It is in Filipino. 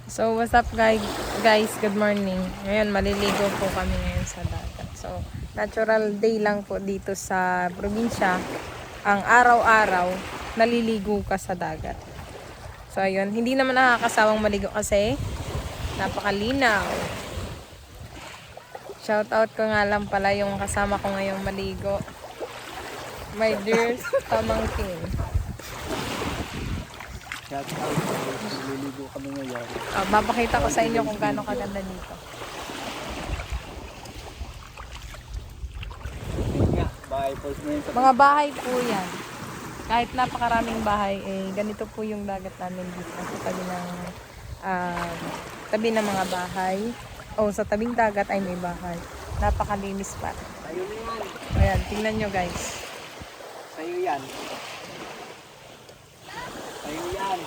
So, what's up guys? Good morning. Ngayon, maliligo po kami ngayon sa dagat. So, natural day lang po dito sa probinsya. Ang araw-araw, naliligo ka sa dagat. So, ayun. Hindi naman nakakasawang maligo kasi napakalinaw. Shoutout ko nga lang pala yung kasama ko ngayong maligo. My dear pamangkin. Shout out. Naliligo kami ngayon. Babakita ko sa inyo kung gaano kaganda dito. Yun nga, bahay post na yun sa Mga bahay po yan. Kahit napakaraming bahay, ganito po yung dagat namin dito. Sa tabi ng mga bahay. O sa tabing dagat ay may bahay. Napakalinis pa. Sa'yo na yan. Ayan, tingnan nyo guys. Sa'yo yan. Sa'yo yan.